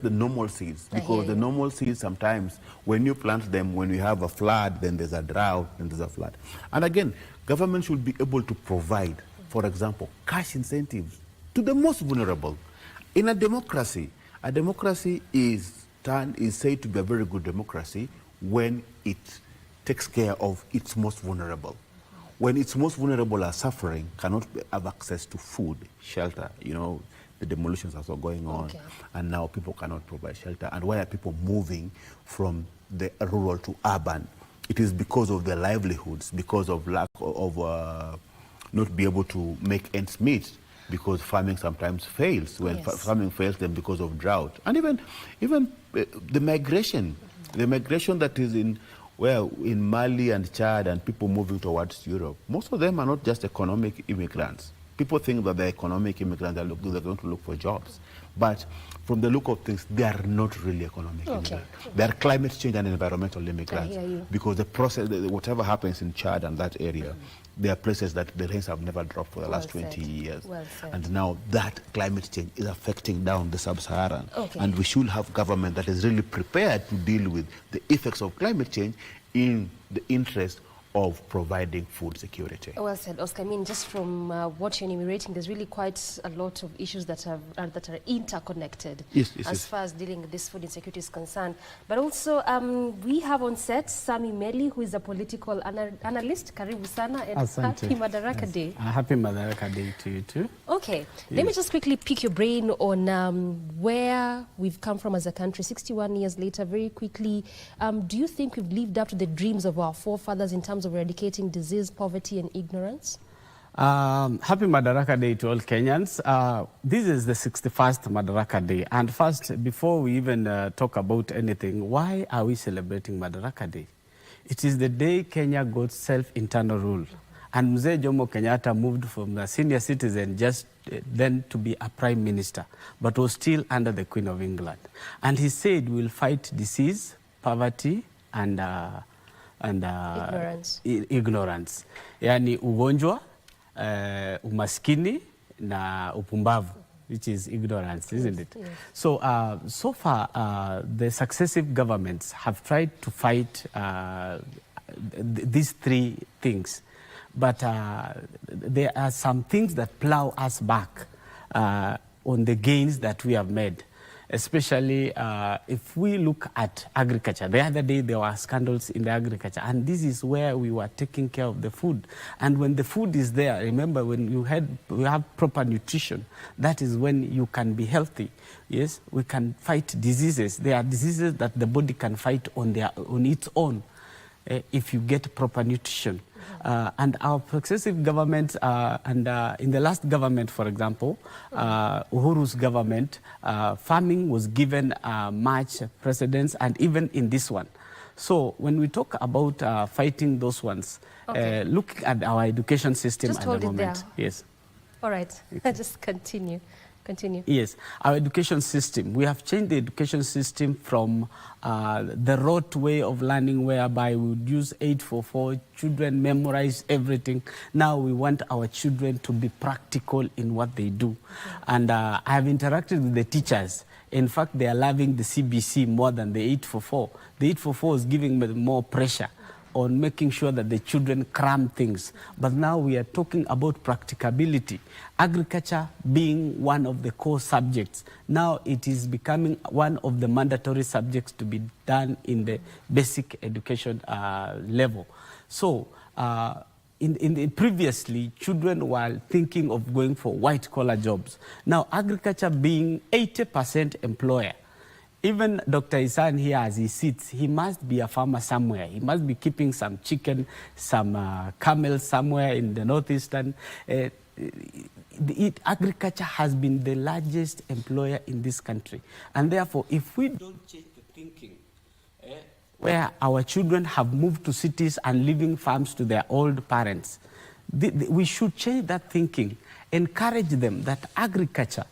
the normal seeds, because the normal seeds sometimes, when you plant them, when you have a flood, then there's a drought, then there's a flood. And again, government should be able to provide, for example, cash incentives to the most vulnerable. In a democracy is said to be a very good democracy when it takes care of its most vulnerable. When its most vulnerable are suffering, cannot have access to food, shelter, you know, the demolitions are also going on, and now people cannot provide shelter. And why are people moving from the rural to urban? It is because of their livelihoods, because of lack of not be able to make ends meet, because farming sometimes fails. When farming fails them because of drought, and even the migration that is in Mali and Chad, and people moving towards Europe. Most of them are not just economic immigrants. People think that the economic immigrants are going to look for jobs. But from the look of things, they are not really economic immigrants. They are climate change and environmental immigrants. Because the process, whatever happens in Chad and that area, there are places that the rains have never dropped for the last 20 years. And now that climate change is affecting down the sub-Saharan. And we should have government that is really prepared to deal with the effects of climate change in the interest of providing food security. Well said, Oscar. I mean, just from what you're enumerating, there's really quite a lot of issues that are interconnected as far as dealing with this food insecurity is concerned. But also, we have on set Sami Meli, who is a political analyst. Karibu sana, and happy Madaraka Day. Happy Madaraka Day to you too. Okay, let me just quickly pick your brain on where we've come from as a country 61 years later. Very quickly, do you think we've lived up to the dreams of our forefathers in terms of eradicating disease, poverty and ignorance? Happy Madaraka Day to all Kenyans. This is the 61st Madaraka Day. And first, before we even talk about anything, why are we celebrating Madaraka Day? It is the day Kenya got self-internal rule. And Mzee Jomo Kenyatta moved from a senior citizen just then to be a prime minister, but was still under the Queen of England. And he said we'll fight disease, poverty and ignorance. Yani ugonjwa, umaskini na upumbavu, which is ignorance, isn't it? So, so far, the successive governments have tried to fight these three things. But there are some things that plow us back on the gains that we have made. Especially if we look at agriculture. The other day there were scandals in the agriculture, and this is where we were taking care of the food. And when the food is there, remember, when you have proper nutrition, that is when you can be healthy. Yes, we can fight diseases. There are diseases that the body can fight on its own if you get proper nutrition. And our successive governments, in the last government, for example, Uhuru's government, farming was given much precedence, and even in this one. So when we talk about fighting those ones, looking at our education system just at hold the moment. It there. Yes. All right, just continue. Yes, our education system. We have changed the education system from the rote way of learning, whereby we would use 844, children memorize everything. Now we want our children to be practical in what they do. And I have interacted with the teachers. In fact, they are loving the CBC more than the 844. The 844 is giving them more pressure on making sure that the children cram things. But now we are talking about practicability. Agriculture being one of the core subjects. Now it is becoming one of the mandatory subjects to be done in the basic education level. So previously, children were thinking of going for white-collar jobs. Now agriculture being 80% employer. Even Dr. Isan here, as he sits, he must be a farmer somewhere. He must be keeping some chicken, some camels somewhere in the northeastern. Agriculture has been the largest employer in this country. And therefore, if we don't change the thinking, where our children have moved to cities and leaving farms to their old parents, we should change that thinking, encourage them that agriculture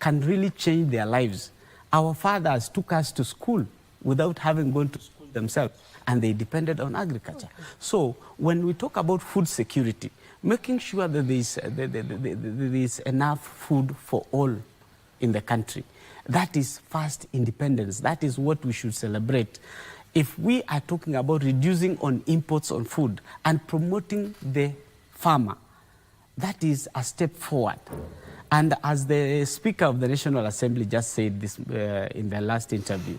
can really change their lives. Our fathers took us to school without having gone to school themselves, and they depended on agriculture. So when we talk about food security, making sure that there is enough food for all in the country. That is first independence. That is what we should celebrate. If we are talking about reducing on imports on food and promoting the farmer, that is a step forward. And as the Speaker of the National Assembly just said this in the last interview,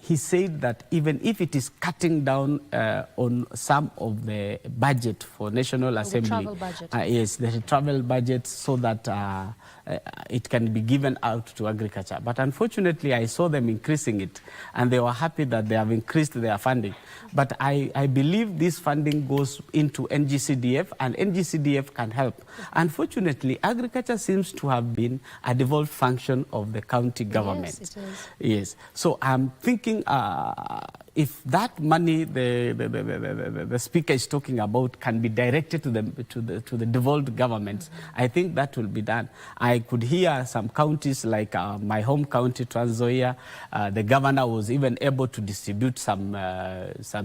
he said that even if it is cutting down on some of the budget for National Assembly, the travel budget. Yes, the travel budget, so that it can be given out to agriculture. But unfortunately, I saw them increasing it, and they were happy that they have increased their funding. But I believe this funding goes into NGCDF, and NGCDF can help. Unfortunately, agriculture seems to have been a devolved function of the county government. Yes, it is. Yes. So I'm thinking if that money the Speaker is talking about can be directed to the devolved governments, I think that will be done. I could hear some counties like my home county, Trans Nzoia, the governor was even able to distribute some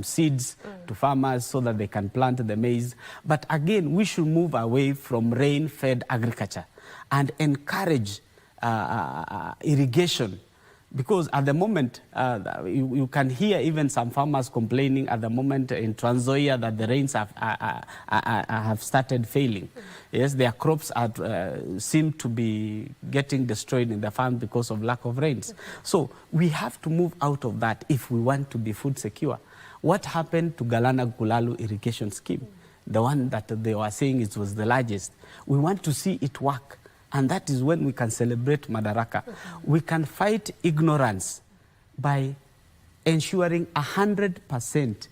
seeds to farmers so that they can plant the maize. But again, we should move away from rain-fed agriculture and encourage irrigation. Because at the moment, you can hear even some farmers complaining at the moment in Trans Nzoia that the rains have started failing. Yes, their crops seem to be getting destroyed in the farm because of lack of rains. So we have to move out of that if we want to be food secure. What happened to Galana Gulalu irrigation scheme? The one that they were saying it was the largest. We want to see it work. And that is when we can celebrate Madaraka. We can fight ignorance by ensuring 100%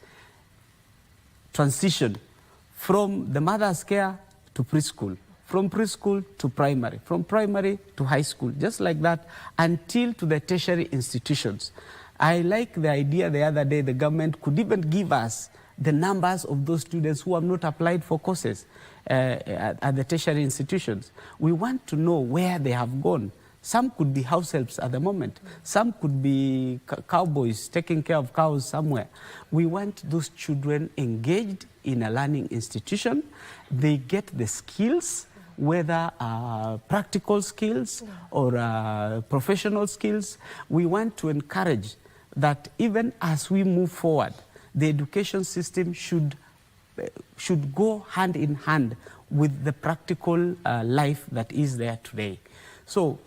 transition from the mother's care to preschool, from preschool to primary, from primary to high school, just like that, until to the tertiary institutions. I like the idea the other day the government could even give us the numbers of those students who have not applied for courses at the tertiary institutions. We want to know where they have gone. Some could be house helps at the moment. Some could be cowboys taking care of cows somewhere. We want those children engaged in a learning institution. They get the skills, whether practical skills or professional skills. We want to encourage that even as we move forward, the education system should go hand in hand with the practical life that is there today. So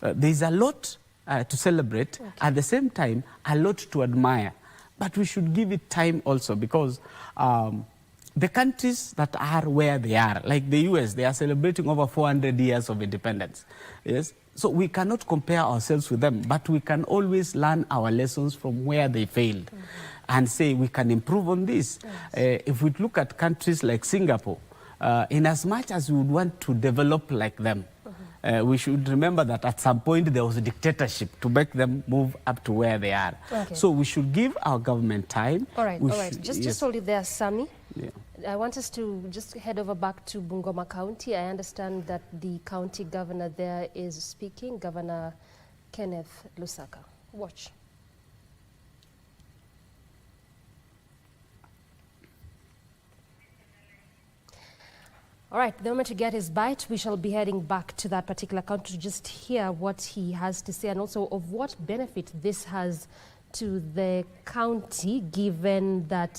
there's a lot to celebrate, at the same time, a lot to admire. But we should give it time also, because the countries that are where they are, like the US, they are celebrating over 400 years of independence. Yes? So we cannot compare ourselves with them, but we can always learn our lessons from where they failed. And say we can improve on this. Yes. If we look at countries like Singapore, in as much as we would want to develop like them, we should remember that at some point there was a dictatorship to make them move up to where they are. Okay. So we should give our government time. All right, all right. Just hold it there, Sami. Yeah. I want us to just head over back to Bungoma County. I understand that the county governor there is speaking, Governor Kenneth Lusaka. Watch. All right, the moment to get his bite, we shall be heading back to that particular country to just hear what he has to say, and also of what benefit this has to the county, given that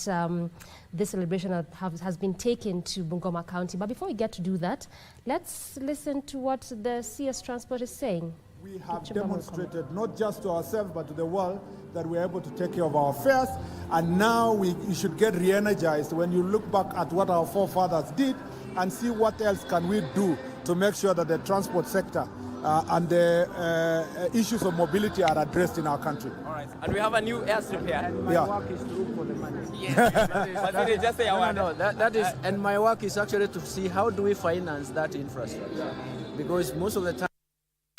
this celebration has been taken to Bungoma County. But before we get to do that, let's listen to what the CS Transport is saying. We have demonstrated not just to ourselves but to the world that we're able to take care of our affairs, and now we should get re-energized when you look back at what our forefathers did and see what else can we do to make sure that the transport sector and the issues of mobility are addressed in our country. All right, and we have a new airstrip here. And my work is to look for the money. Yes. Just say that is, and my work is actually to see how do we finance that infrastructure, because most of the time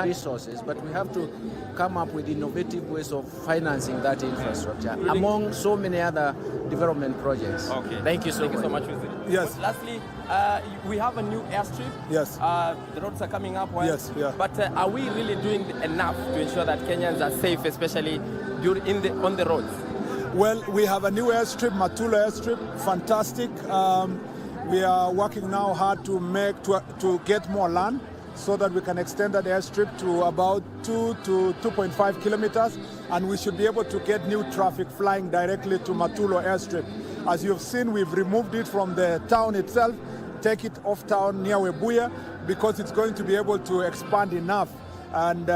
resources, but we have to come up with innovative ways of financing that infrastructure among so many other development projects. Okay. Thank you so much. Yes. But lastly, we have a new airstrip. Yes. The roads are coming up. Well. Yes. Yeah. But are we really doing enough to ensure that Kenyans are safe, especially on the roads? Well, we have a new airstrip, Matula airstrip, fantastic. We are working now hard to get more land so that we can extend that airstrip to about 2 to 2.5 kilometers, and we should be able to get new traffic flying directly to Matulo airstrip. As you've seen, we've removed it from the town itself, take it off town near Webuye, because it's going to be able to expand enough and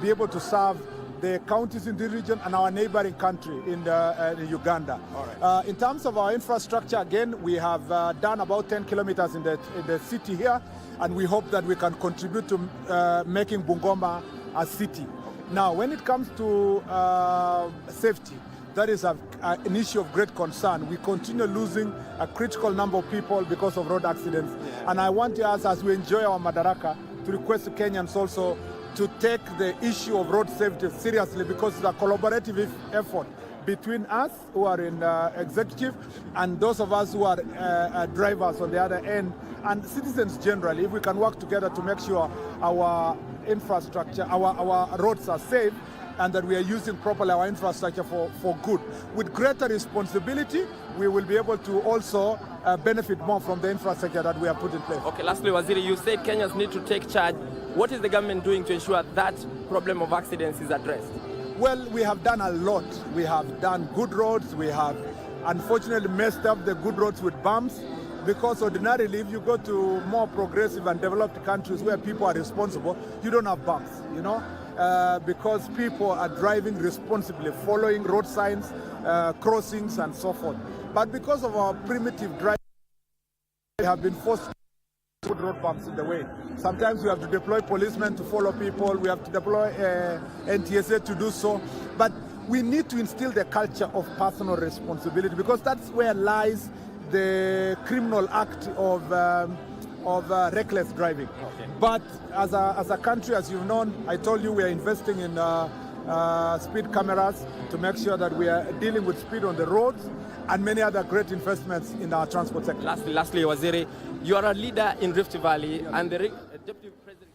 be able to serve the counties in the region and our neighboring country in Uganda. Right. In terms of our infrastructure, again, we have done about 10 kilometers in the city here, and we hope that we can contribute to making Bungoma a city. Now, when it comes to safety, that is an issue of great concern. We continue losing a critical number of people because of road accidents. Yeah. And I want to ask, as we enjoy our Madaraka, to request Kenyans also to take the issue of road safety seriously, because it's a collaborative effort between us who are in executive and those of us who are drivers on the other end, and citizens generally. If we can work together to make sure our infrastructure, our roads are safe, and that we are using properly our infrastructure for good. With greater responsibility, we will be able to also benefit more from the infrastructure that we have put in place. Okay, lastly, Waziri, you said Kenyans need to take charge. What is the government doing to ensure that problem of accidents is addressed? Well, we have done a lot. We have done good roads. We have unfortunately messed up the good roads with bumps, because ordinarily if you go to more progressive and developed countries where people are responsible, you don't have bumps, you know? Because people are driving responsibly, following road signs, crossings, and so forth. But because of our primitive driving, we have been forced to put road bumps in the way. Sometimes we have to deploy policemen to follow people. We have to deploy NTSA to do so. But we need to instill the culture of personal responsibility, because that's where lies the criminal act of reckless driving. Okay. But as a country, as you've known, I told you we are investing in speed cameras to make sure that we are dealing with speed on the roads, and many other great investments in our transport sector. Lastly, Waziri, you are a leader in Rift Valley, and the Deputy President...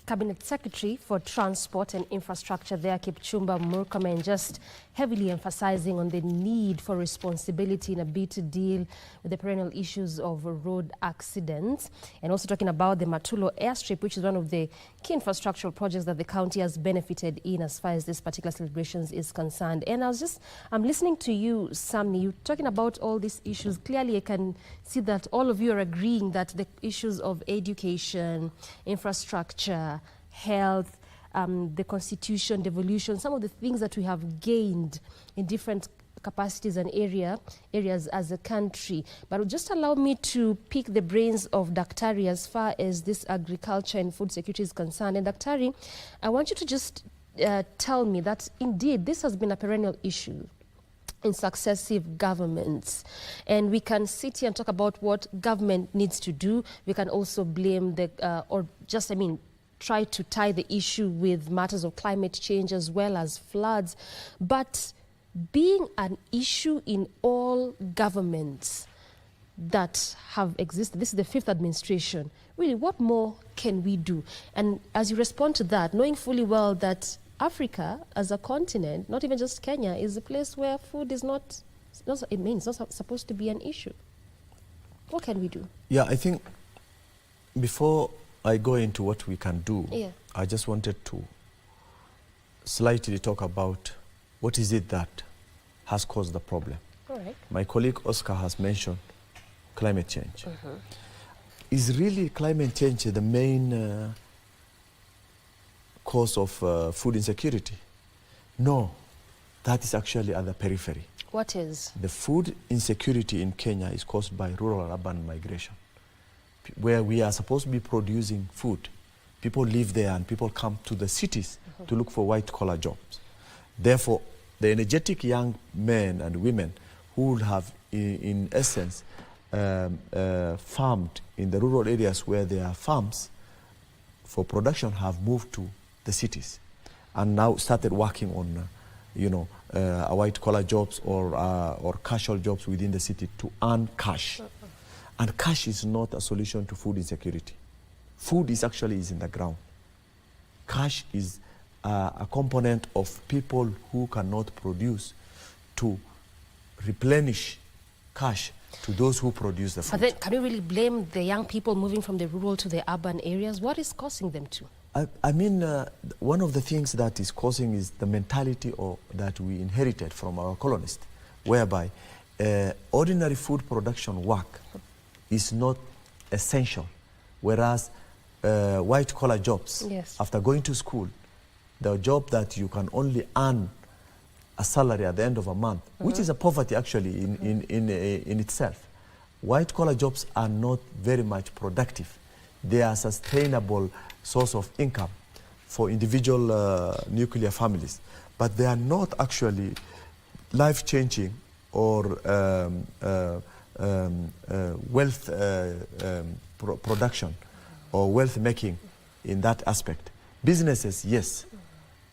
Cabinet Secretary for Transport and Infrastructure there, Kipchumba Murkomen, just heavily emphasizing on the need for responsibility in a bid to deal with the perennial issues of road accidents, and also talking about the Matulo airstrip, which is one of the key infrastructural projects that the county has benefited in as far as this particular celebrations is concerned. And I'm listening to you, Samni, you talking about all these issues. Clearly, I can see that all of you are agreeing that the issues of education, infrastructure, health, the constitution, devolution, some of the things that we have gained in different capacities and areas as a country. But just allow me to pick the brains of Daktari as far as this agriculture and food security is concerned. And Daktari, I want you to just tell me that indeed this has been a perennial issue in successive governments, and we can sit here and talk about what government needs to do. We can also blame try to tie the issue with matters of climate change as well as floods. But being an issue in all governments that have existed, this is the fifth administration, really, what more can we do? And as you respond to that, knowing fully well that Africa as a continent, not even just Kenya, is a place where food is not supposed to be an issue. What can we do? Yeah, I think before I go into what we can do, I just wanted to slightly talk about what is it that has caused the problem. All right. My colleague Oscar has mentioned climate change. Is really climate change the main cause of food insecurity? No, that is actually at the periphery. What is? The food insecurity in Kenya is caused by rural-urban migration, where we are supposed to be producing food. People live there and people come to the cities to look for white-collar jobs. Therefore, the energetic young men and women who would have, in essence, farmed in the rural areas where there are farms for production have moved to the cities and now started working on, white-collar jobs or casual jobs within the city to earn cash. And cash is not a solution to food insecurity. Food is in the ground. Cash is a component of people who cannot produce to replenish cash to those who produce the food. But then, can you really blame the young people moving from the rural to the urban areas? What is causing them to? I mean, one of the things that is causing is the mentality that we inherited from our colonists, whereby ordinary food production work is not essential, whereas white-collar jobs, yes, after going to school, the job that you can only earn a salary at the end of a month, which is a poverty actually in itself. White-collar jobs are not very much productive. They are a sustainable source of income for individual nuclear families, but they are not actually life-changing or wealth production or wealth making in that aspect. Businesses, yes,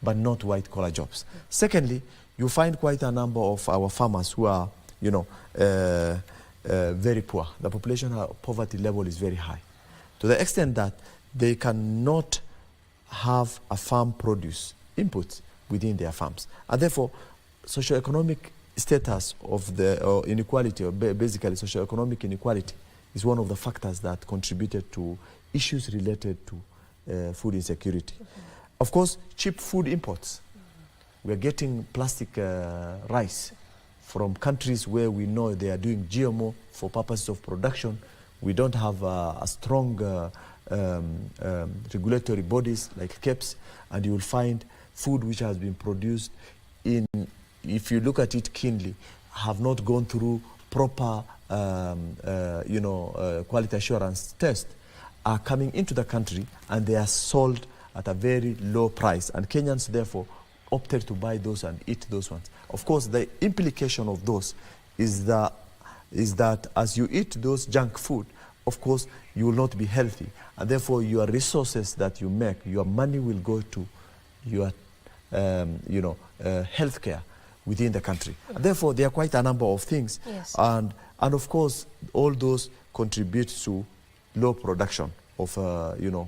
but not white-collar jobs. Secondly, you find quite a number of our farmers who are, you know, very poor. The population poverty level is very high, to the extent that they cannot have a farm produce inputs within their farms. And therefore, socioeconomic status of the inequality, or basically socioeconomic inequality, is one of the factors that contributed to issues related to food insecurity. Of course, cheap food imports. We're getting plastic rice from countries where we know they are doing GMO for purposes of production. We don't have a strong regulatory bodies like KEPS, and you will find food which has been produced in, if you look at it keenly, have not gone through proper quality assurance test, are coming into the country and they are sold at a very low price, and Kenyans therefore opted to buy those and eat those ones. Of course, the implication of those is that as you eat those junk food, of course, you will not be healthy, and therefore your resources that you make, your money will go to your healthcare within the country. And therefore, there are quite a number of things, yes, and of course, all those contribute to low production of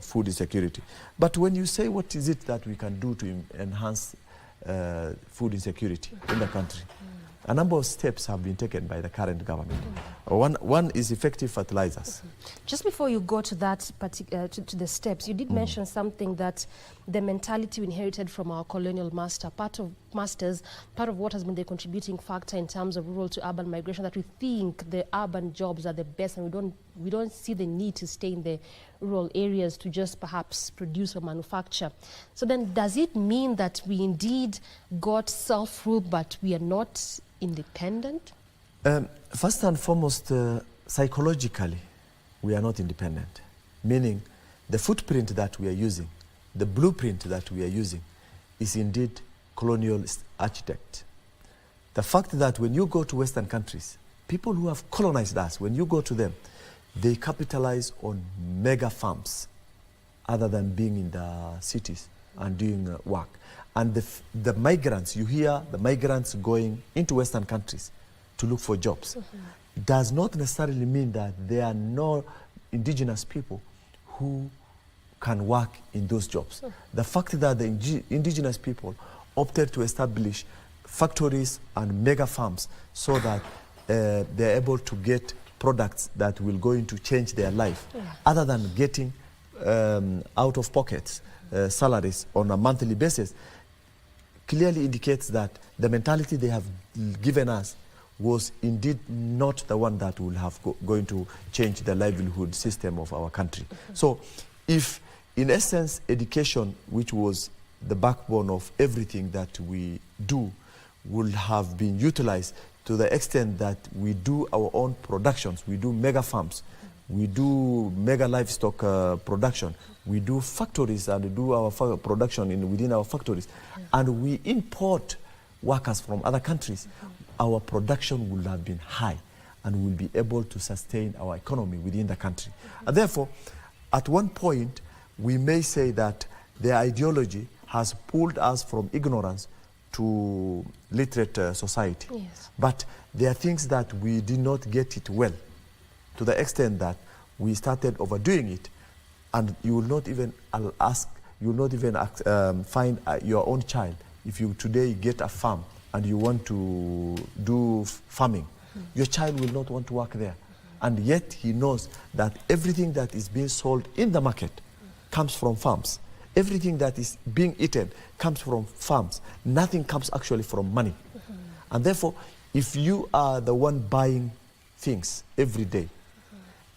food insecurity. But when you say what is it that we can do to enhance food insecurity in the country, a number of steps have been taken by the current government. One is effective fertilizers. Just before you go to that to the steps, you did mention something, that the mentality we inherited from our colonial masters, part of what has been the contributing factor in terms of rural to urban migration, that we think the urban jobs are the best, and we don't see the need to stay in the rural areas to just perhaps produce or manufacture. So then, does it mean that we indeed got self-rule, but we are not independent? First and foremost, psychologically, we are not independent. Meaning, the footprint that we are using, the blueprint that we are using, is indeed colonial architect. The fact that when you go to Western countries, people who have colonized us, when you go to them, they capitalize on mega farms other than being in the cities and doing work. And the migrants, you hear the migrants going into Western countries to look for jobs. Does not necessarily mean that there are no indigenous people who can work in those jobs. The fact that the indigenous people opted to establish factories and mega farms so that they're able to get products that will going to change their life, other than getting out of pockets salaries on a monthly basis, clearly indicates that the mentality they have given us was indeed not the one that will have going to change the livelihood system of our country. So if, in essence, education, which was the backbone of everything that we do, would have been utilized to the extent that we do our own productions, we do mega farms, we do mega livestock production, we do factories and we do our production within our factories, and we import workers from other countries, our production would have been high and we'll be able to sustain our economy within the country. And therefore, at one point, we may say that the ideology has pulled us from ignorance to literate society. Yes. But there are things that we did not get it well, to the extent that we started overdoing it, and you will not even find your own child. If you today get a farm and you want to do farming, your child will not want to work there. And yet he knows that everything that is being sold in the market comes from farms. Everything that is being eaten comes from farms. Nothing comes actually from money. And therefore, if you are the one buying things every day,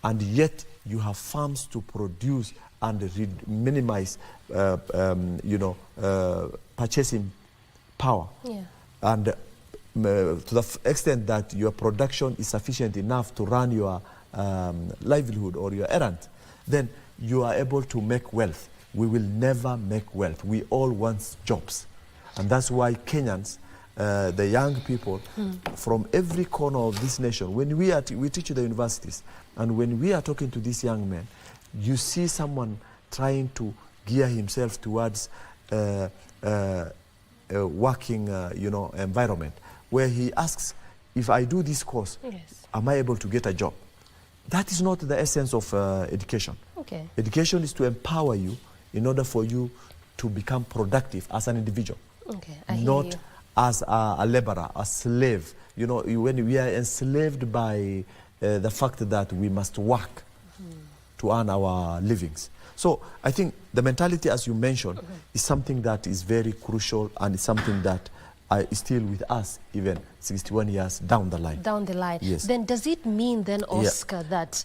and yet you have farms to produce and minimize, purchasing power, and to the extent that your production is sufficient enough to run your livelihood or your errand, then you are able to make wealth. We will never make wealth. We all want jobs. And that's why Kenyans, the young people from every corner of this nation, when we teach at the universities, and when we are talking to these young men, you see someone trying to gear himself towards a working environment, where he asks, if I do this course, am I able to get a job? That is not the essence of education. Okay. Education is to empower you in order for you to become productive as an individual. Okay, I hear not you. As a laborer, a slave. You know, when we are enslaved by the fact that we must work to earn our livings. So I think the mentality, as you mentioned, is something that is very crucial, and it's something that is still with us even 61 years down the line. Down the line. Yes. Then does it mean then, Oscar, that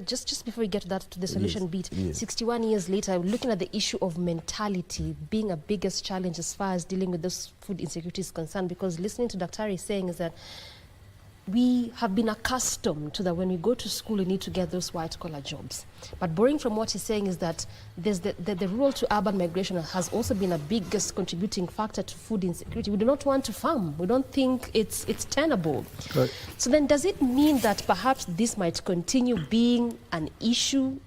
just before we get to that, to the solution bit, 61 years later, looking at the issue of mentality being a biggest challenge as far as dealing with this food insecurity is concerned, because listening to Daktari saying is that we have been accustomed to that when we go to school, we need to get those white-collar jobs. But borrowing from what he's saying is that there's the rural to urban migration has also been a biggest contributing factor to food insecurity. We do not want to farm. We don't think it's tenable. Right. So then does it mean that perhaps this might continue being an issue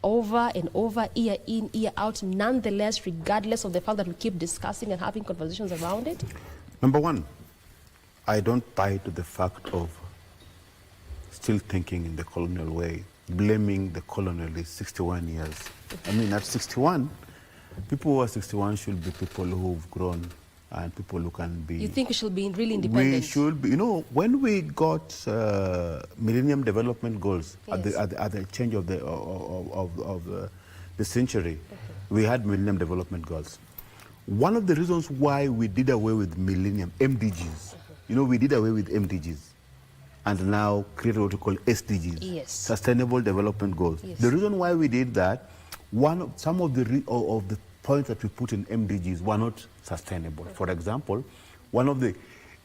over and over, year in, year out, nonetheless, regardless of the fact that we keep discussing and having conversations around it? Number one, I don't buy to the fact of still thinking in the colonial way, blaming the colonialists 61 years. I mean, at 61, people who are 61 should be people who've grown and people who can be... You think we should be really independent? We should be. You know, when we got Millennium Development Goals at the change of the century, we had Millennium Development Goals. One of the reasons why we did away with Millennium MDGs, you know, we did away with MDGs and now created what we call SDGs, Sustainable Development Goals. The reason why we did that, some of the points that we put in MDGs were not sustainable. For example, one of the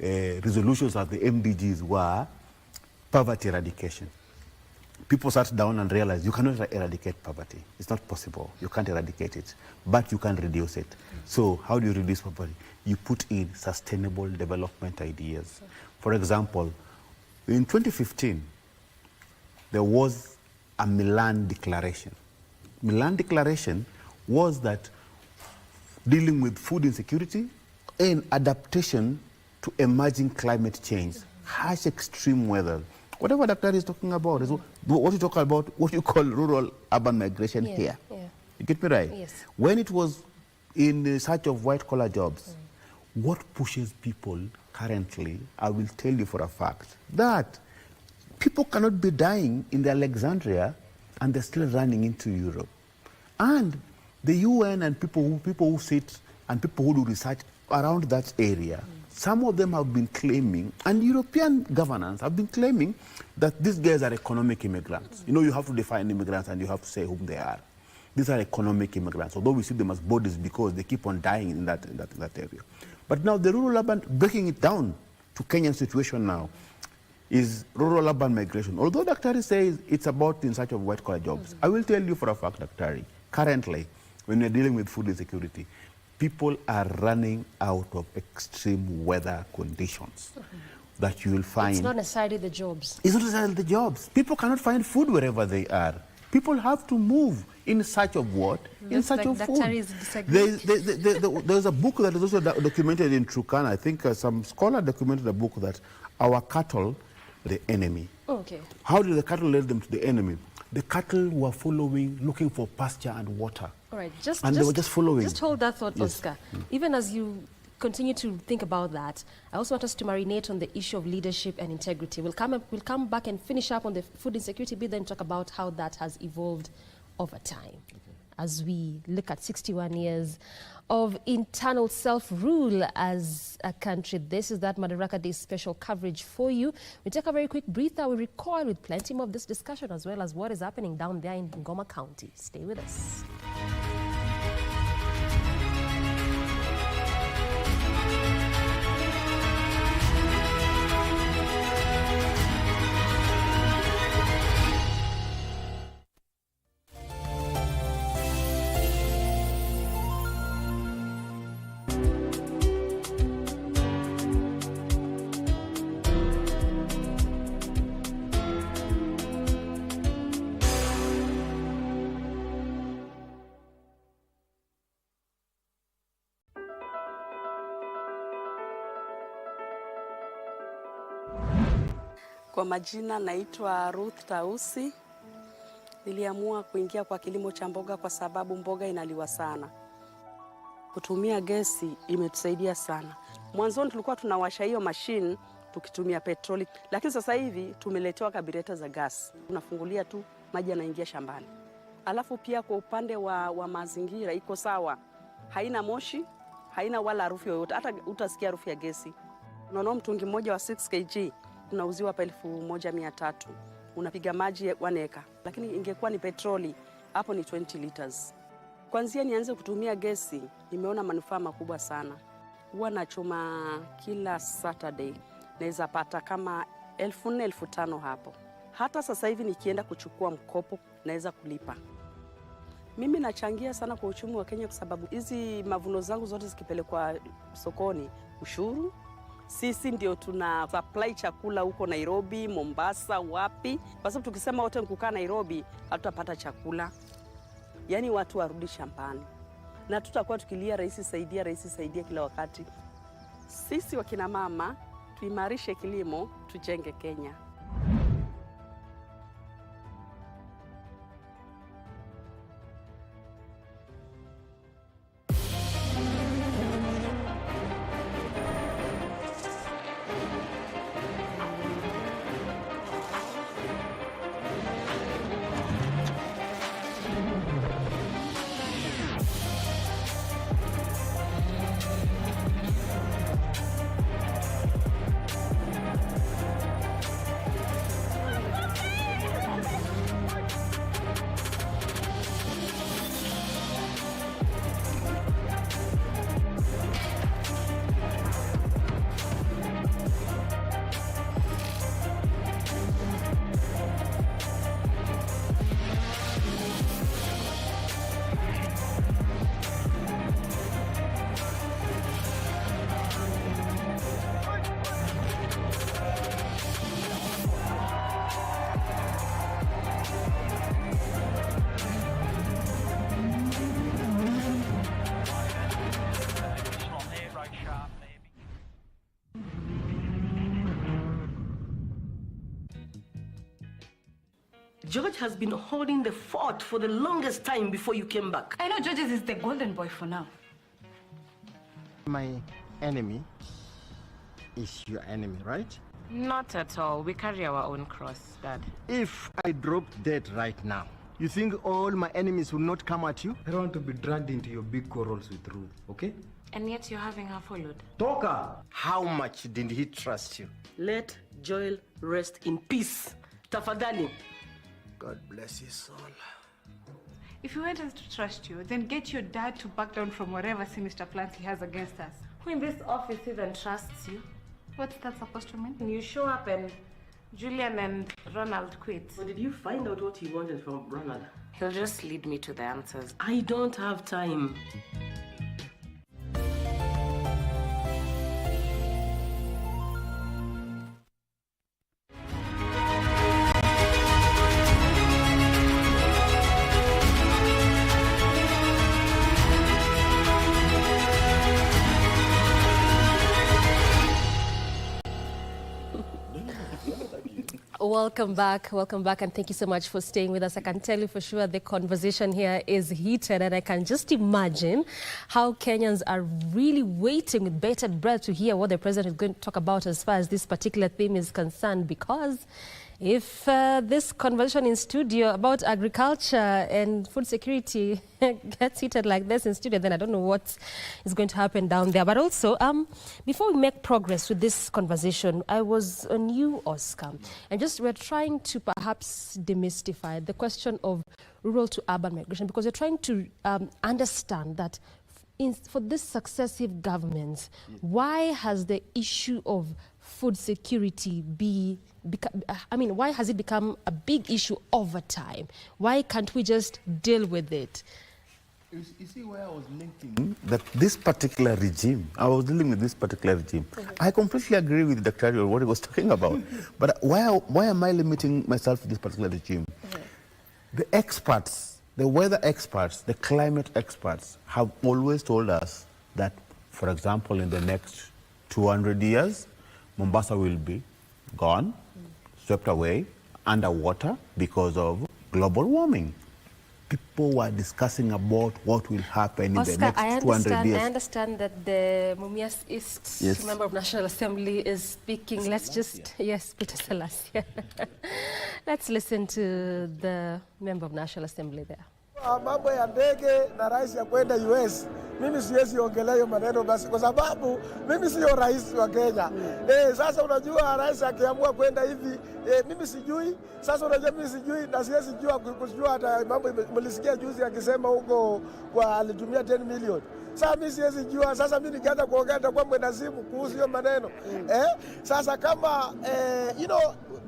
resolutions of the MDGs were poverty eradication. People sat down and realized you cannot eradicate poverty. It's not possible. You can't eradicate it, but you can reduce it. So how do you reduce poverty? You put in sustainable development ideas. For example, in 2015, there was a Milan Declaration. Milan Declaration was that dealing with food insecurity and adaptation to emerging climate change, harsh extreme weather. Whatever Dr. is talking about is what you talk about, what you call rural-urban migration here. You get me right? Yes. When it was in search of white-collar jobs, what pushes people currently, I will tell you for a fact, that people cannot be dying in the Alexandria and they're still running into Europe. And the UN and people who sit and people who do research around that area, some of them have been claiming, and European governance have been claiming, that these guys are economic immigrants. You know, you have to define immigrants and you have to say whom they are. These are economic immigrants, although we see them as bodies because they keep on dying in that area. But now the rural-urban, breaking it down to Kenyan situation now, is rural-urban migration. Although Daktari says it's about in search of white-collar jobs, I will tell you for a fact, Daktari, currently, when we're dealing with food insecurity, people are running out of extreme weather conditions that you will find. It's not necessarily the jobs. It's not necessarily the jobs. People cannot find food wherever they are. People have to move in search of what? In search of food. There's a book that is also documented in Turkana. I think some scholar documented a book that our cattle, the enemy. Okay. How did the cattle lead them to the enemy? The cattle were following, looking for pasture and water. All right, they were just following. Just hold that thought, Oscar. Even as you continue to think about that, I also want us to marinate on the issue of leadership and integrity. We'll come back and finish up on the food insecurity bit, then talk about how that has evolved over time. As we look at 61 years of internal self-rule as a country. This is that Madaraka Day special coverage for you. We take a very quick breather. We recoil with plenty more of this discussion as well as what is happening down there in Ngoma County. Stay with us. Kwa majina naitwa Ruth Tausi. Niliamua kuingia kwa kilimo cha mboga kwa sababu mboga inaliwa sana. Kutumia gesi imetusaidia sana. Mwanzoni tulikuwa tunawasha hiyo machine tukitumia petroli, lakini sasa hivi tumeletewa kabireta za gas. Unafungulia tu maji yanaingia shambani. Alafu pia kwa upande wa mazingira iko sawa. Haina moshi, haina wala harufu yoyote. Hata utasikia harufu ya gesi. Unaona mtungi mmoja wa 6 kg unauziwa pa 1,300. Unapiga maji 1 eka. Lakini ingekuwa ni petroli, hapo ni 20 liters. Kwanzia nianze kutumia gesi, nimeona manufaa makubwa sana. Huwa nachoma kila Saturday. Naweza pata kama 4,000 5,000 hapo. Hata sasa hivi nikienda kuchukua mkopo, naweza kulipa. Mimi nachangia sana kwa uchumi wa Kenya kwa sababu hizi mavuno zangu zote zikipelekwa sokoni, ushuru. Sisi ndio tuna supply chakula huko Nairobi, Mombasa, wapi. Kwa sababu tukisema wote kukaa Nairobi, hatutapata chakula. Yaani watu warudi shambani. Na tutakuwa tukilia rais saidia kila wakati. Sisi wakina mama tuimarishe kilimo, tujenge Kenya. George has been holding the fort for the longest time before you came back. I know George is the golden boy for now. My enemy is your enemy, right? Not at all. We carry our own cross, Dad. If I drop dead right now, you think all my enemies will not come at you? I don't want to be dragged into your big quarrels with Ruth, okay? And yet you're having her followed. Toka! How much did he trust you? Let Joel rest in peace. Tafadhali. God bless his soul. If you want us to trust you, then get your dad to back down from whatever sinister plans he has against us. Who in this office even trusts you? What's that supposed to mean? You show up and Julian and Ronald quit. So did you find out what he wanted from Ronald? He'll just lead me to the answers. I don't have time. welcome back, and thank you so much for staying with us. I can tell you for sure the conversation here is heated, and I can just imagine how Kenyans are really waiting with bated breath to hear what the president is going to talk about as far as this particular theme is concerned, because if this conversation in studio about agriculture and food security gets heated like this in studio, then I don't know what is going to happen down there. But also, before we make progress with this conversation, I was on you, Oscar, and we're trying to perhaps demystify the question of rural to urban migration, because we're trying to understand that for these successive governments, why has the issue of food security why has it become a big issue over time? Why can't we just deal with it? You see where I was linking that this particular regime, I was dealing with this particular regime. I completely agree with Dr. Ariel, what he was talking about. But why am I limiting myself to this particular regime? The experts, the weather experts, the climate experts have always told us that, for example, in the next 200 years, Mombasa will be gone, swept away, underwater because of global warming. People were discussing about what will happen Oscar, in the next 200 years. I understand that the Mumias East member of National Assembly is speaking. Let's just, Peter Selassie. Let's listen to the member of National Assembly there. Mambo ya ndege na rais ya kwenda US, mimi siwezi ongelea hiyo maneno basi, kwa sababu mimi sio rais wa Kenya. Sasa unajua rais akiamua kwenda hivi, mimi sijui. Sasa unajua mimi sijui na siwezi kujua hata mambo mlisikia juzi akisema huko kwa alitumia 10 million. Sasa mimi siwezi jua. Sasa mimi nikianza kuongea kwa mwendazimu kuhusu hiyo maneno. Sasa kama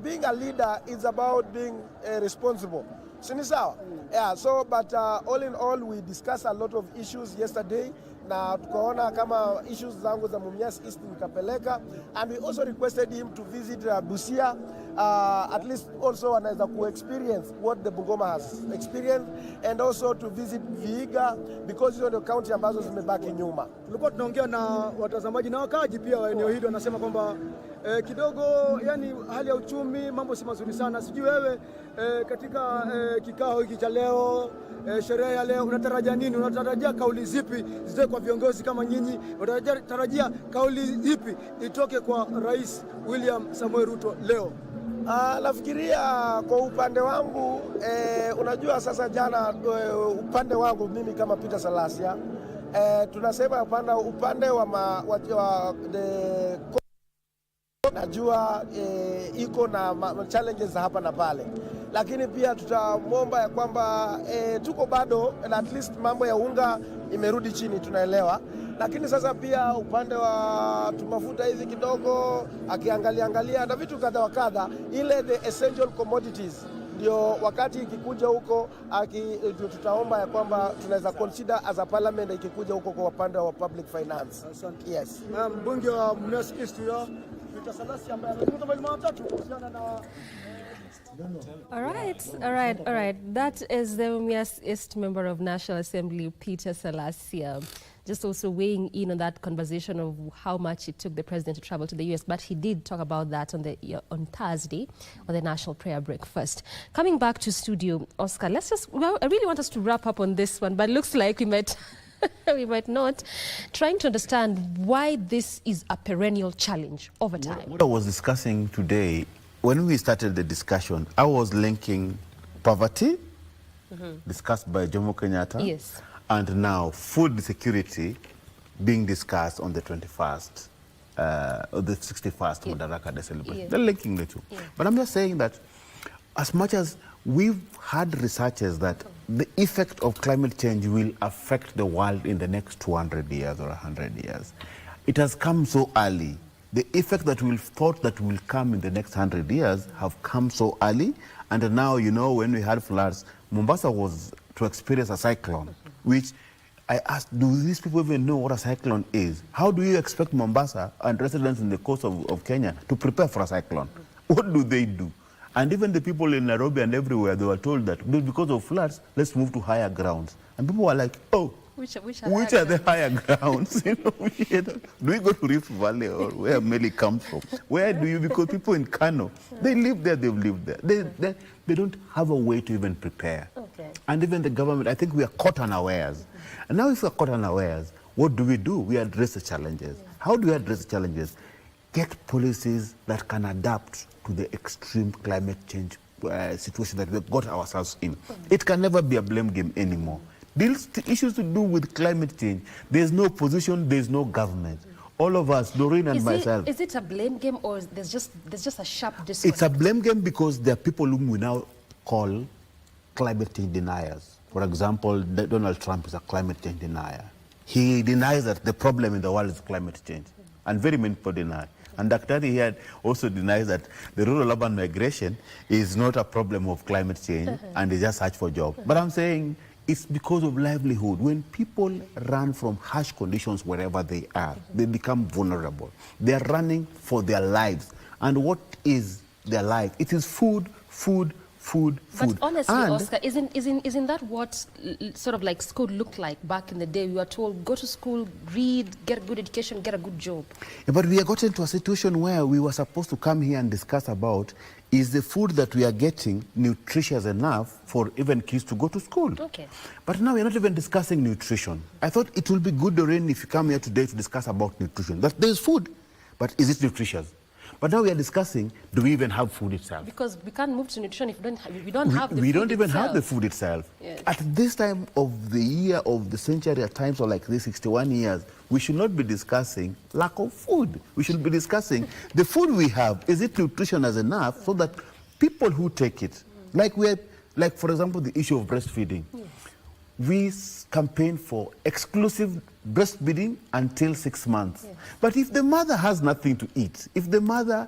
being a leader is about being responsible. Sini sawa? Yeah, so but all in all we discussed a lot of issues yesterday, na tukaona kama issues zangu za Mumias East nikapeleka, and we also requested him to visit Busia, at least also anaweza ku-experience what the Bungoma has experienced, and also to visit Vihiga because hizo ndio county ambazo zimebaki nyuma. Tulikuwa tunaongea na watazamaji na wakaji pia wa eneo hili, wanasema kwamba kidogo yani hali ya uchumi mambo si mazuri sana. Sijui wewe katika kikao hiki cha leo, sherehe ya leo, unatarajia nini? Unatarajia kauli zipi zitoke kwa viongozi kama nyinyi? Unatarajia kauli ipi itoke kwa Rais William Samoei Ruto leo? Nafikiria kwa upande wangu, unajua sasa jana upande wangu mimi kama Peter Selassie, tunasema upande wa najua iko na challenges hapa na pale, lakini pia tutamwomba ya kwamba tuko bado, at least mambo ya unga imerudi chini, tunaelewa. Lakini sasa pia upande wa tumafuta hivi kidogo akiangalia na vitu kadha wa kadha, ile the essential commodities, ndio wakati ikikuja huko tutaomba ya kwamba tunaweza consider as a parliament ikikuja huko kwa upande wa public finance. Yes. Mbunge wa Mumias East Peter Selassie ambaye amezungumza mambo matatu kuhusiana na All right. That is the Mumias East member of National Assembly, Peter Selassie, just also weighing in on that conversation of how much it took the president to travel to the US. But he did talk about that on Thursday on the National Prayer Breakfast. Coming back to studio, Oscar, I really want us to wrap up on this one, but it looks like we might we might not, trying to understand why this is a perennial challenge over time. What I was discussing today, when we started the discussion, I was linking poverty, discussed by Jomo Kenyatta, and now food security being discussed on the 21st, or the 61st Madaraka Day Celebrations. They're linking the two. But I'm just saying that as much as we've had researchers that the effect of climate change will affect the world in the next 200 years or 100 years, it has come so early. The effect that we thought that will come in the next 100 years have come so early, and now, when we had floods, Mombasa was to experience a cyclone, which I asked, do these people even know what a cyclone is? How do you expect Mombasa and residents in the coast of Kenya to prepare for a cyclone? What do they do? And even the people in Nairobi and everywhere, they were told that because of floods, let's move to higher grounds. And people were like, oh, Which are the higher grounds? Do we go to Rift Valley or where Meli comes from? Where do you? Because people in Kano, they live there, they've lived there. They don't have a way to even prepare. Okay. And even the government, I think we are caught unawares. And now if we are caught unawares, what do? We address the challenges. How do we address the challenges? Get policies that can adapt to the extreme climate change situation that we've got ourselves in. It can never be a blame game anymore. These issues to do with climate change, there's no opposition, there's no government. All of us, Doreen and myself. Is it a blame game or there's just a sharp disconnect? It's a blame game because there are people whom we now call climate change deniers. For example, Donald Trump is a climate change denier. He denies that the problem in the world is climate change. And very many people deny. And Dr. here also denies that the rural urban migration is not a problem of climate change and they just search for jobs. But I'm saying it's because of livelihood. When people run from harsh conditions wherever they are, they become vulnerable. They're running for their lives. And what is their life? It is food, food, food, food. But honestly, and Oscar, isn't that what sort of like school looked like back in the day? We were told, go to school, read, get a good education, get a good job. Yeah, but we have gotten to a situation where we were supposed to come here and discuss about, is the food that we are getting nutritious enough for even kids to go to school? Okay. But now we're not even discussing nutrition. I thought it will be good, Doreen, if you come here today to discuss about nutrition. That there's food, but is it nutritious? But now we are discussing, do we even have food itself? Because we can't move to nutrition if we don't have the food itself. We don't even have the food itself. Yes. At this time of the year, of the century, at times of like this 61 years, we should not be discussing lack of food. We should be discussing the food we have, is it nutritious enough so that people who take it, like for example, the issue of breastfeeding. Yes. We campaign for exclusive breastfeeding until 6 months. Yes. But if the mother has nothing to eat, if the mother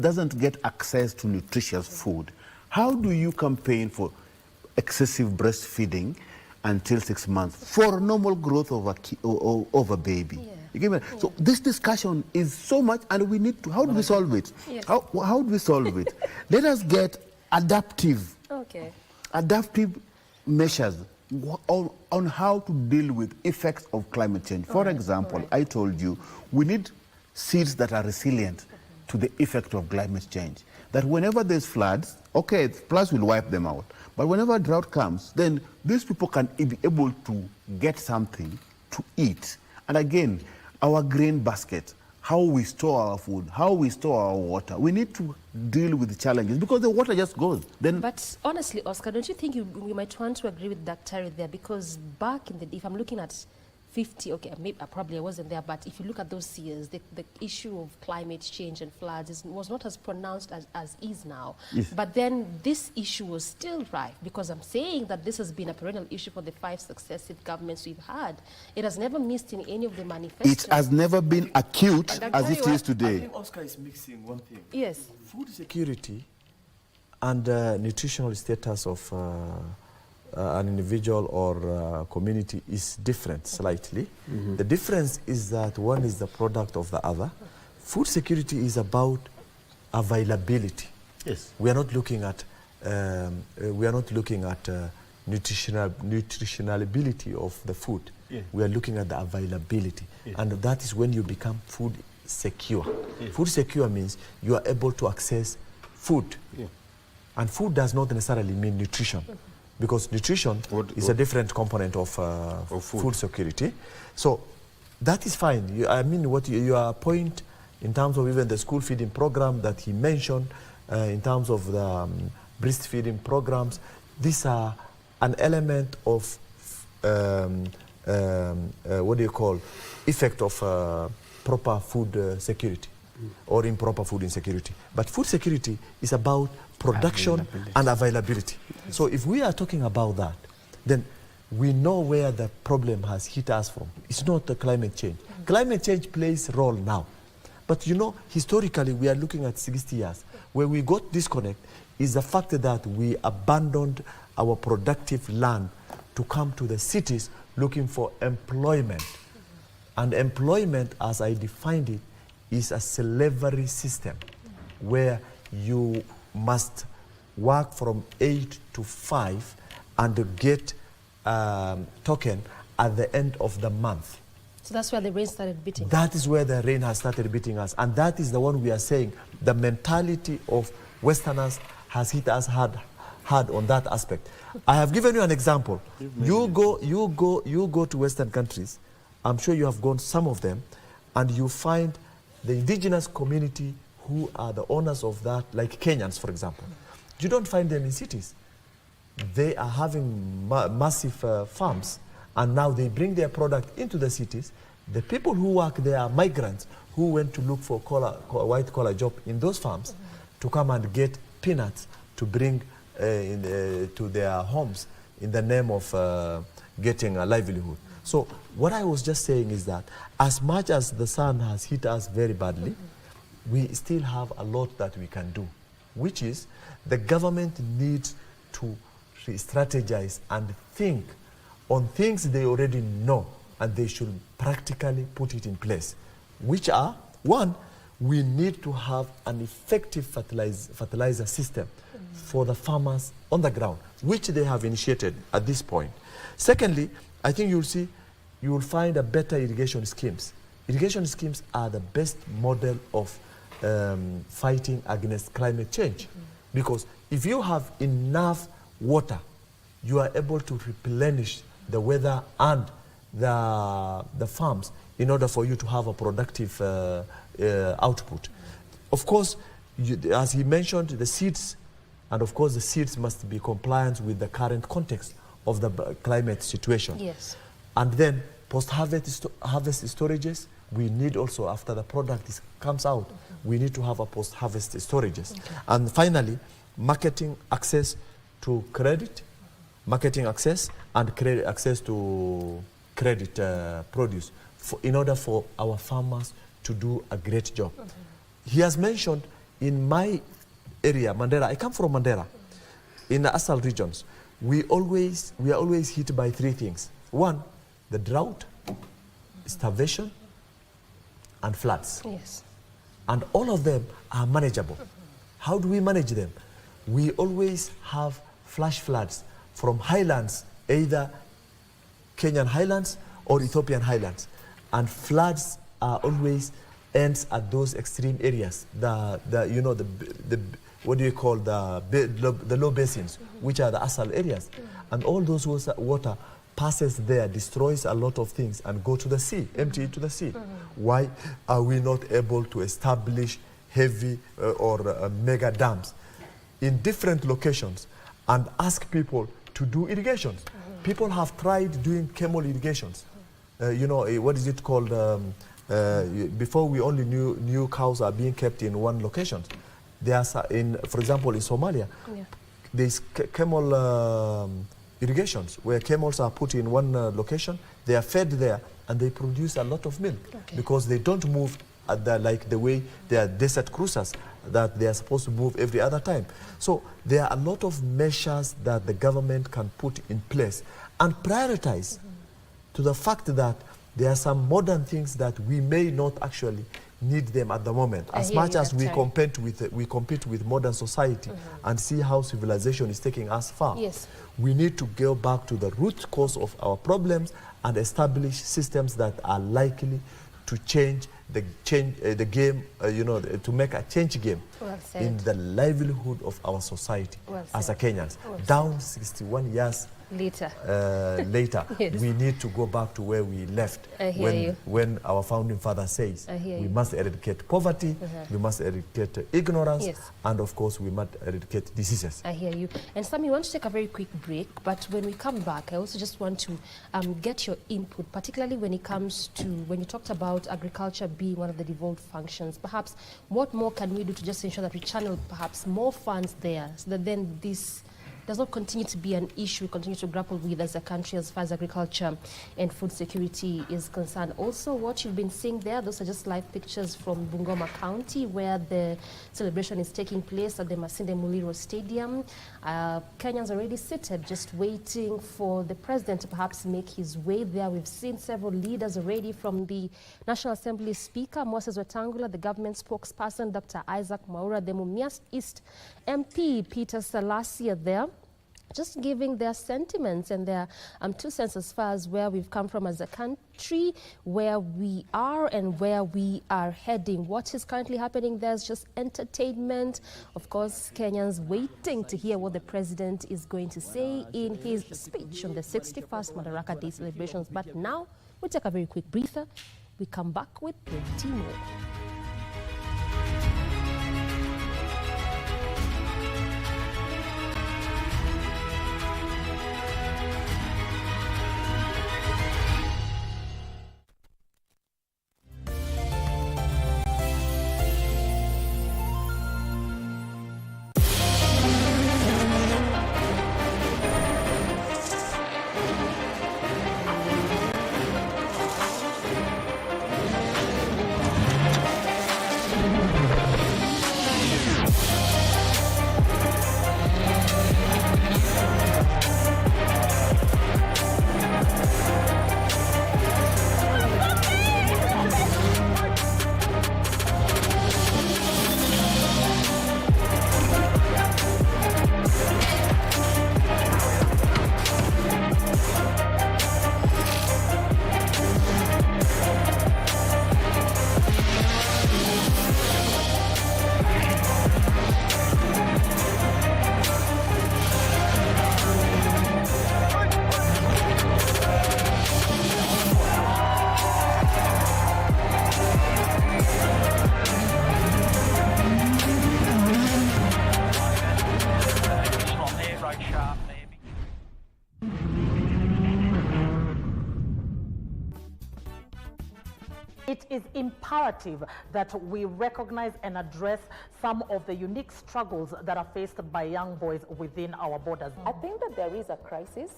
doesn't get access to nutritious food, how do you campaign for excessive breastfeeding until 6 months for normal growth of a baby? Yeah. So this discussion is so much, and we need to, how do we solve it? Yes. How do we solve it? Let us get adaptive measures on how to deal with effects of climate change. For example, I told you, we need seeds that are resilient to the effect of climate change. That whenever there's floods, okay, floods will wipe them out. But whenever drought comes, then these people can be able to get something to eat. And again, our grain basket, how we store our food, how we store our water. We need to deal with the challenges because the water just goes. But honestly, Oscar, don't you think you might want to agree with Dr. there? Because back in the day, if I'm looking at 50, okay, maybe probably I wasn't there, but if you look at those years, the issue of climate change and floods was not as pronounced as is now. Yes. But then this issue was still rife, because I'm saying that this has been a perennial issue for the 5 successive governments we've had. It has never missed in any of the manifestos. It has never been acute as it is today. I think Oscar is mixing one thing. Yes. Food security and nutritional status of an individual or community is different slightly. Mm-hmm. The difference is that one is the product of the other. Food security is about availability. Yes. We are not looking at nutritionality of the food. Yeah. We are looking at the availability. Yeah. And that is when you become food secure. Yeah. Food secure means you are able to access food. Yeah. And food does not necessarily mean nutrition. Because nutrition is a different component of food security. So that is fine. I mean, what your point in terms of even the school feeding program that he mentioned, in terms of the breastfeeding programs, these are an element of, effect of proper food security or improper food insecurity. But food security is about production and availability. So if we are talking about that, then we know where the problem has hit us from. It's not the climate change. Climate change plays a role now. But you know, historically, we are looking at 60 years. Where we got disconnect is the fact that we abandoned our productive land to come to the cities looking for employment. And employment, as I defined it, is a slavery system where you must work from 8 to 5 and get token at the end of the month. So that's where the rain started beating. That is where the rain has started beating us. And that is the one we are saying, the mentality of Westerners has hit us hard on that aspect. I have given you an example. You go to Western countries, I'm sure you have gone some of them, and you find the indigenous community who are the owners of that, like Kenyans, for example. You don't find them in cities. They are having massive farms, and now they bring their product into the cities. The people who work there are migrants who went to look for white-collar job in those farms to come and get peanuts to bring to their homes in the name of getting a livelihood. So what I was just saying is that as much as the sun has hit us very badly, we still have a lot that we can do, which is the government needs to strategize and think on things they already know, and they should practically put it in place, which are, one, we need to have an effective fertilizer system for the farmers on the ground, which they have initiated at this point. Secondly, I think you will find a better irrigation schemes. Irrigation schemes are the best model of fighting against climate change, because if you have enough water, you are able to replenish the weather and the farms in order for you to have a productive output. Of course, as he mentioned, the seeds, and of course the seeds must be compliant with the current context of the climate situation. Yes. And then post-harvest storages, we need also, after the product comes out, we need to have a post-harvest storages. Okay. And finally, marketing access to credit, marketing access and access to credit produce in order for our farmers to do a great job. He has mentioned in my area, Mandera, I come from Mandera, in the Asal regions, we are always hit by three things. One, the drought, starvation, and floods. Yes. And all of them are manageable. How do we manage them? We always have flash floods from highlands, either Kenyan highlands or Ethiopian highlands. And floods are always ends at those extreme areas. What do you call the low basins, which are the Asal areas. And all those water passes there, destroys a lot of things and go to the sea, empty into the sea. Why are we not able to establish heavy or mega dams in different locations and ask people to do irrigations? People have tried doing camel irrigations. What is it called? Before we only knew cows are being kept in one location. There's for example, in Somalia, there's camel irrigations where camels are put in one location, they are fed there, and they produce a lot of milk because they don't move like the way they are desert cruisers that they are supposed to move every other time. So there are a lot of measures that the government can put in place and prioritize to the fact that there are some modern things that we may not actually need them at the moment. As much as we compete with modern society and see how civilization is taking us far. Yes. We need to go back to the root cause of our problems and establish systems that are likely to change the game, to make a change game in the livelihood of our society as a Kenyans. Down 61 years later, yes. We need to go back to where we left when our founding father says we must eradicate poverty, we must eradicate ignorance, and of course we must eradicate diseases. I hear you. And Sam, we want to take a very quick break, but when we come back, I also just want to get your input, particularly when it comes to, when you talked about agriculture being one of the devolved functions, perhaps what more can we do to just ensure that we channel perhaps more funds there, so that then this does not continue to be an issue we continue to grapple with as a country as far as agriculture and food security is concerned. Also, what you've been seeing there, those are just live pictures from Bungoma County, where the celebration is taking place at the Masinde Muliro Stadium. Kenyans already seated, just waiting for the president to perhaps make his way there. We've seen several leaders already, from the National Assembly Speaker, Moses Wetangula, the government spokesperson, Dr. Isaac Mwaura, the Mumias East MP, Peter Salasya there. just giving their sentiments and their 2 cents as far as where we've come from as a country, where we are and where we are heading. What is currently happening there is just entertainment. Of course, Kenyans waiting to hear what the president is going to say in his speech on the 61st Madaraka Day celebrations. But now, we'll take a very quick breather. We come back with plenty more. It is imperative that we recognize and address some of the unique struggles that are faced by young boys within our borders. I think that there is a crisis,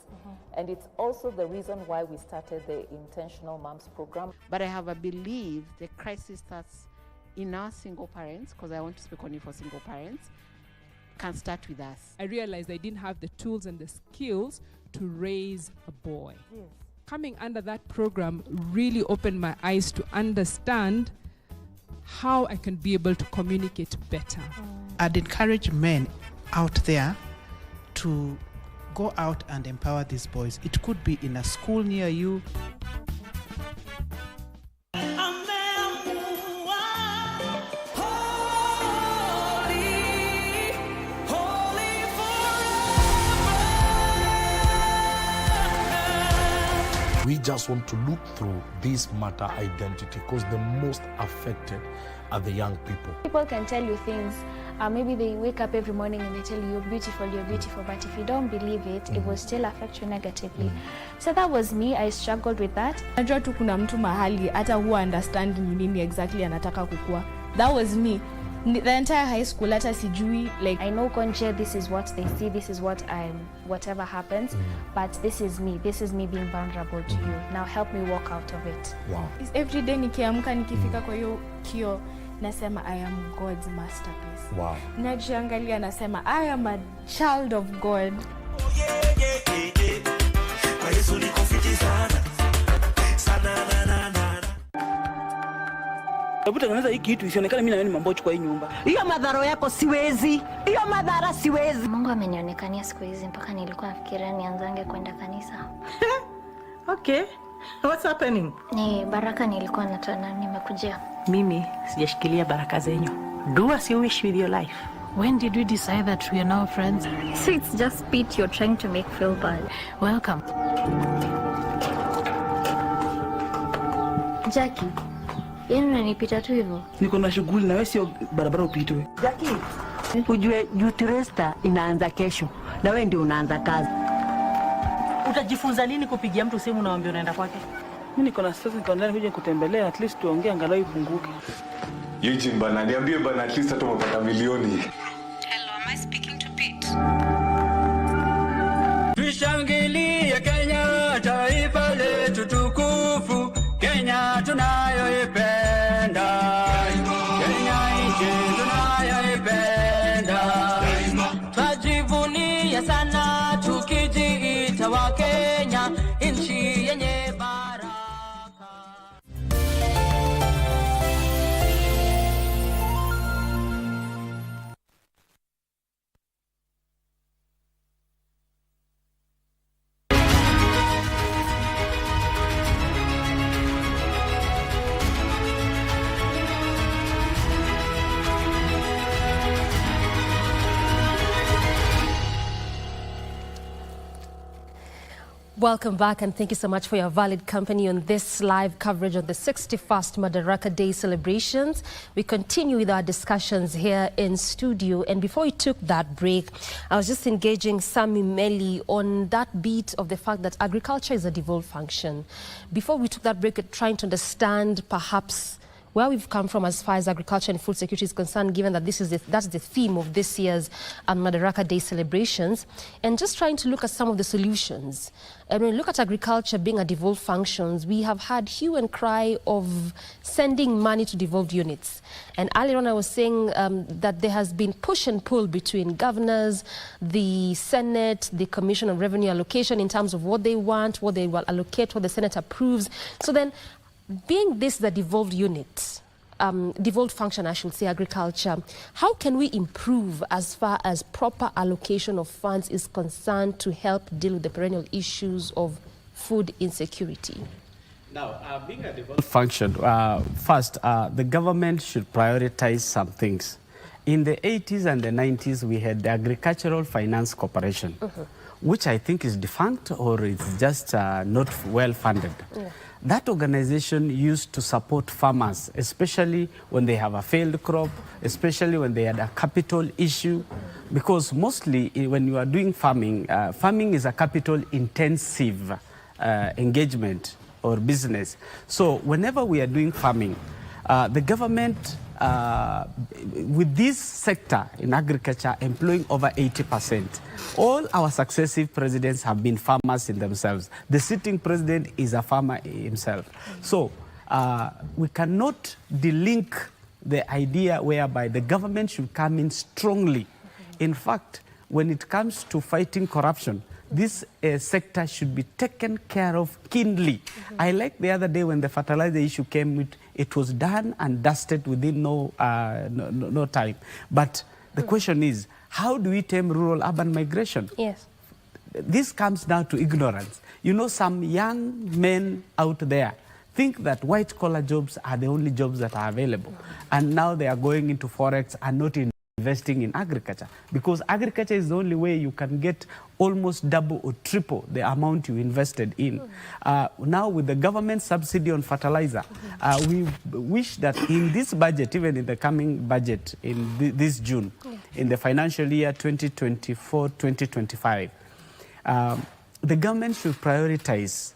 and it's also the reason why we started the Intentional Moms program. But I have a belief the crisis starts in our single parents, because I want to speak only for single parents, can start with us. I realized I didn't have the tools and the skills to raise a boy. Yes. Coming under that program really opened my eyes to understand how I can be able to communicate better. I'd encourage men out there to go out and empower these boys. It could be in a school near you. We just want to look through this matter identity, because the most affected are the young people. People can tell you things. Maybe they wake up every morning and they tell you, you're beautiful, but if you don't believe it, it will still affect you negatively. So that was me. I struggled with that. Najua tu kuna mtu mahali hata huwa understand ni nini exactly anataka kukua. That was me. The entire high school, hata sijui, like, I know konje, this is what they see, this is what whatever happens, but this is me being vulnerable to you. Now help me walk out of it. Wow. Every day nikiamka nikifika kwa hiyo kio, nasema I am God's masterpiece. Wow. Najiangalia nasema I am a child of God. Kwa Yesu niko fiti sana. Hebu tengeneza hii kitu isionekane mimi na wewe ni mambocho kwa hii nyumba. Hiyo madhara yako siwezi. Hiyo madhara siwezi. Mungu amenionekania siku hizi mpaka nilikuwa nafikiria nianzange kwenda kanisa. Okay. What's happening? Ni baraka nilikuwa nimekujia. Mimi sijashikilia baraka zenyu. Do as you wish with your life. When did we decide that we are now friends? So it's just Pete you're trying to make feel bad. Welcome. Jackie. Yeye unanipita tu hivyo. Niko na shughuli na wewe sio barabara upitwe. Jackie, ujue Jutresta inaanza kesho na wewe ndio unaanza kazi. Utajifunza lini kupigia mtu simu na unaambia unaenda kwake? Mimi niko na stress, niko ndani kuja kutembelea, at least tuongee angalau ipunguke. Eugene bana, niambie bana, at least hata umepata milioni. Hello, am I speaking to Pete? Tushangilie Kenya, taifa letu tukufu. Kenya tunayoipenda. Kenya nchi tunayoipenda. Twajivunia sana tukijiita wa Kenya, nchi yenye baraka. Welcome back, and thank you so much for your valid company on this live coverage of the 61st Madaraka Day Celebrations. We continue with our discussions here in studio, and before we took that break, I was just engaging Sami Meli on that beat of the fact that agriculture is a devolved function. Before we took that break, we're trying to understand perhaps where we've come from as far as agriculture and food security is concerned, given that that's the theme of this year's Madaraka Day Celebrations, and just trying to look at some of the solutions. And when we look at agriculture being a devolved function, we have had hue and cry of sending money to devolved units. And earlier on I was saying that there has been push and pull between governors, the Senate, the Commission on Revenue Allocation in terms of what they want, what they will allocate, what the Senate approves. So then, being this the devolved unit, devolved function, I should say, agriculture, how can we improve as far as proper allocation of funds is concerned to help deal with the perennial issues of food insecurity? Now, being a devolved function, first, the government should prioritize some things. In the 80s and the 90s, we had the Agricultural Finance Corporation, which I think is defunct or it's just not well funded. Yeah. That organization used to support farmers, especially when they have a failed crop, especially when they had a capital issue, because mostly when you are doing farming, farming is a capital intensive engagement or business. So whenever we are doing farming, the government, with this sector in agriculture employing over 80%, all our successive presidents have been farmers in themselves. The sitting president is a farmer himself. So we cannot delink the idea whereby the government should come in strongly. In fact, when it comes to fighting corruption, this sector should be taken care of keenly. I like the other day when the fertilizer issue came, it was done and dusted within no time. But the question is, how do we tame rural-urban migration? Yes. This comes down to ignorance. You know, some young men out there think that white-collar jobs are the only jobs that are available. And now they are going into forex and not investing in agriculture, because agriculture is the only way you can get almost double or triple the amount you invested in. Now with the government subsidy on fertilizer, we wish that in this budget, even in the coming budget in this June, in the financial year 2024-2025, the government should prioritize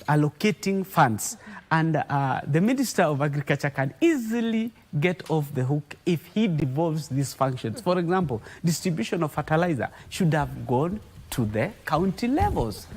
allocating funds, and the Minister of Agriculture can easily get off the hook if he devolves these functions. For example, distribution of fertilizer should have gone to the county levels.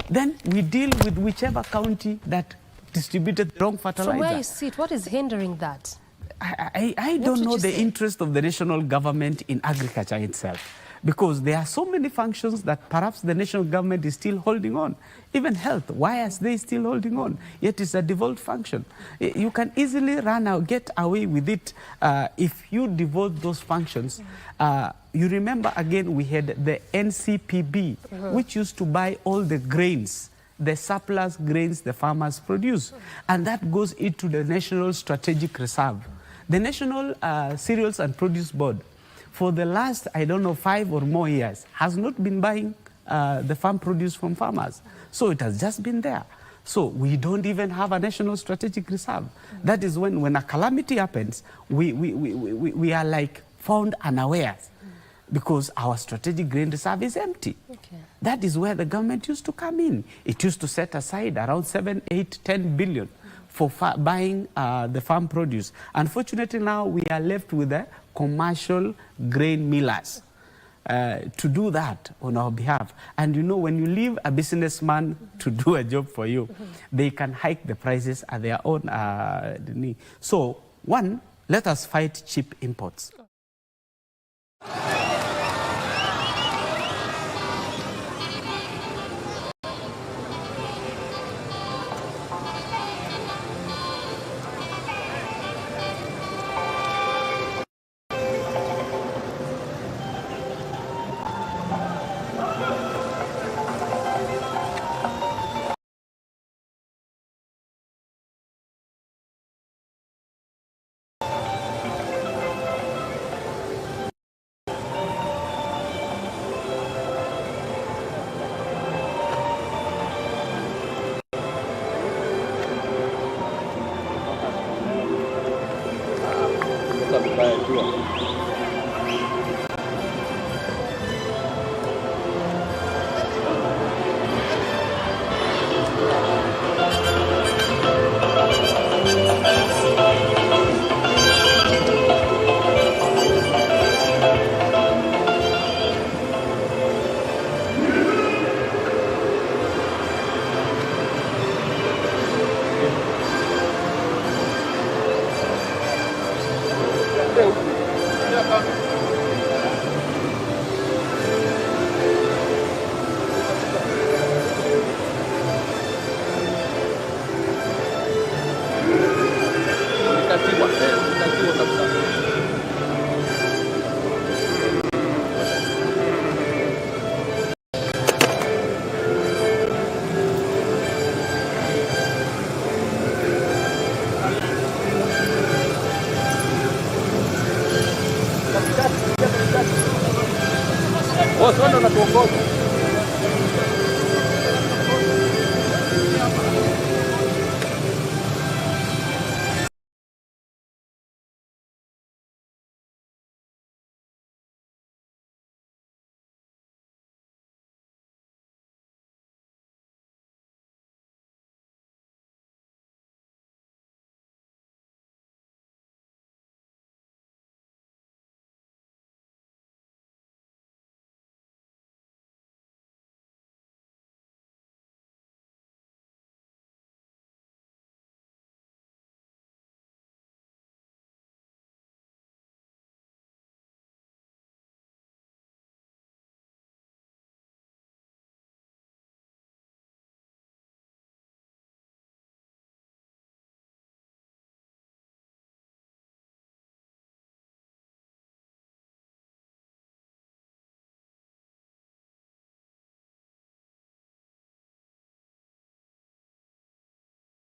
Then we deal with whichever county that distributed the wrong fertilizer. From where you sit, what is hindering that? I don't know the interest of the national government in agriculture itself, because there are so many functions that perhaps the national government is still holding on. Even health, why are they still holding on? Yet it's a devolved function. You can easily get away with it if you devolve those functions. You remember, again, we had the NCPB, which used to buy all the grains, the surplus grains the farmers produce. And that goes into the National Strategic Reserve. The National Cereals and Produce Board, for the last, I don't know, 5 or more years, has not been buying the farm produce from farmers. So it has just been there. So we don't even have a national strategic reserve. That is when a calamity happens, we are like found unawares, because our strategic grain reserve is empty. That is where the government used to come in. It used to set aside around 7, 8, 10 billion for buying the farm produce. Unfortunately, now we are left with the commercial grain millers to do that on our behalf. And you know, when you leave a businessman to do a job for you, they can hike the prices at their own need. So, one, let us fight cheap imports. Unajua